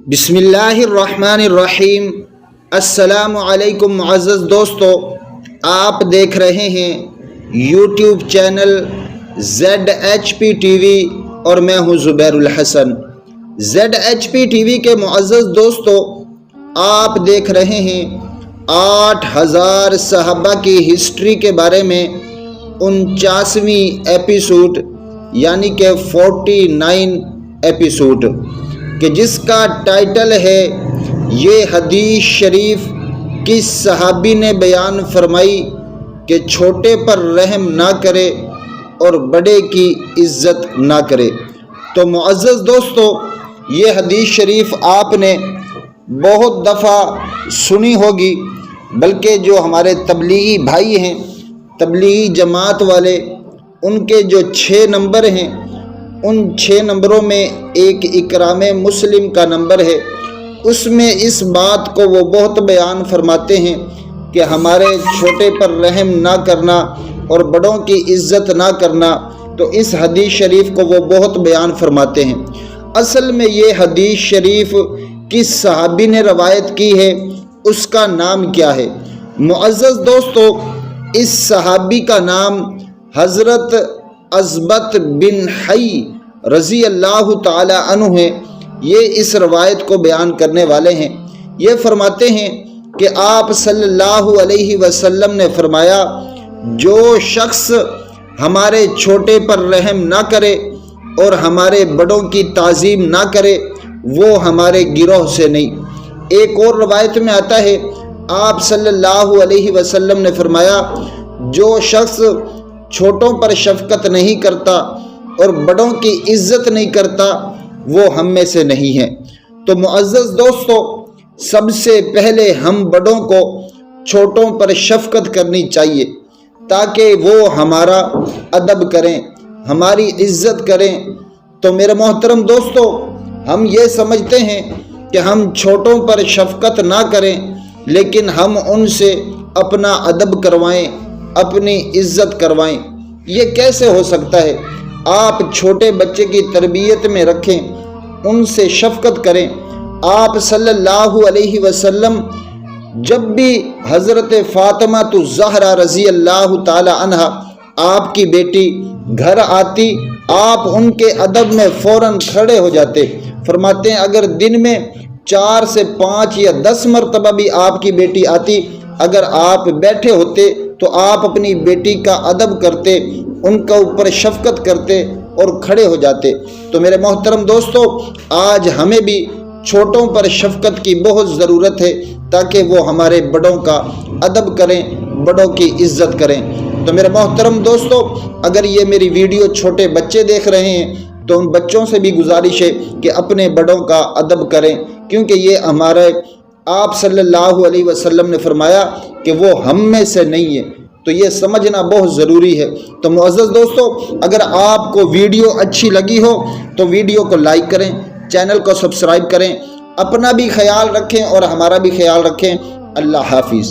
بسم اللہ الرحمن الرحیم۔ السلام علیکم معزز دوستو، آپ دیکھ رہے ہیں YouTube channel ZHP T V اور میں ہوں زبیر الحسن۔ ZHP ٹی وی کے معزز دوستو، آپ دیکھ رہے ہیں 8000 صحابہ کی ہسٹری کے بارے میں 49ویں ایپیسوڈ یعنی کہ 49 ایپیسوڈ کہ جس کا ٹائٹل ہے یہ حدیث شریف کس صحابی نے بیان فرمائی کہ چھوٹے پر رحم نہ کرے اور بڑے کی عزت نہ کرے۔ تو معزز دوستو، یہ حدیث شریف آپ نے بہت دفعہ سنی ہوگی، بلکہ جو ہمارے تبلیغی بھائی ہیں، تبلیغی جماعت والے، ان کے جو 6 نمبر ہیں، ان 6 نمبروں میں ایک اکرام مسلم کا نمبر ہے، اس میں اس بات کو وہ بہت بیان فرماتے ہیں کہ ہمارے چھوٹے پر رحم نہ کرنا اور بڑوں کی عزت نہ کرنا۔ تو اس حدیث شریف کو وہ بہت بیان فرماتے ہیں۔ اصل میں یہ حدیث شریف کس صحابی نے روایت کی ہے، اس کا نام کیا ہے؟ معزز دوستو، اس صحابی کا نام حضرت عزبت بن حی رضی اللہ تعالی عنہ ہے۔ یہ اس روایت کو بیان کرنے والے ہیں۔ یہ فرماتے ہیں کہ آپ صلی اللہ علیہ وسلم نے فرمایا، جو شخص ہمارے چھوٹے پر رحم نہ کرے اور ہمارے بڑوں کی تعظیم نہ کرے وہ ہمارے گروہ سے نہیں۔ ایک اور روایت میں آتا ہے، آپ صلی اللہ علیہ وسلم نے فرمایا، جو شخص چھوٹوں پر شفقت نہیں کرتا اور بڑوں کی عزت نہیں کرتا وہ ہم میں سے نہیں ہے۔ تو معزز دوستو، سب سے پہلے ہم بڑوں کو چھوٹوں پر شفقت کرنی چاہیے تاکہ وہ ہمارا ادب کریں، ہماری عزت کریں۔ تو میرے محترم دوستو، ہم یہ سمجھتے ہیں کہ ہم چھوٹوں پر شفقت نہ کریں، لیکن ہم ان سے اپنا ادب کروائیں، اپنی عزت کروائیں۔ یہ کیسے ہو سکتا ہے؟ آپ چھوٹے بچے کی تربیت میں رکھیں، ان سے شفقت کریں۔ آپ صلی اللہ علیہ وسلم جب بھی حضرت فاطمہ الزہرا رضی اللہ تعالی عنہا آپ کی بیٹی گھر آتی، آپ ان کے ادب میں فوراً کھڑے ہو جاتے۔ فرماتے ہیں اگر دن میں 4 سے 5 یا 10 مرتبہ بھی آپ کی بیٹی آتی، اگر آپ بیٹھے ہوتے تو آپ اپنی بیٹی کا ادب کرتے، ان کا اوپر شفقت کرتے اور کھڑے ہو جاتے۔ تو میرے محترم دوستو، آج ہمیں بھی چھوٹوں پر شفقت کی بہت ضرورت ہے تاکہ وہ ہمارے بڑوں کا ادب کریں، بڑوں کی عزت کریں۔ تو میرے محترم دوستو، اگر یہ میری ویڈیو چھوٹے بچے دیکھ رہے ہیں تو ان بچوں سے بھی گزارش ہے کہ اپنے بڑوں کا ادب کریں، کیونکہ یہ ہمارے آپ صلی اللہ علیہ وسلم نے فرمایا کہ وہ ہم میں سے نہیں ہے۔ تو یہ سمجھنا بہت ضروری ہے۔ تو معزز دوستو، اگر آپ کو ویڈیو اچھی لگی ہو تو ویڈیو کو لائک کریں، چینل کو سبسکرائب کریں، اپنا بھی خیال رکھیں اور ہمارا بھی خیال رکھیں۔ اللہ حافظ۔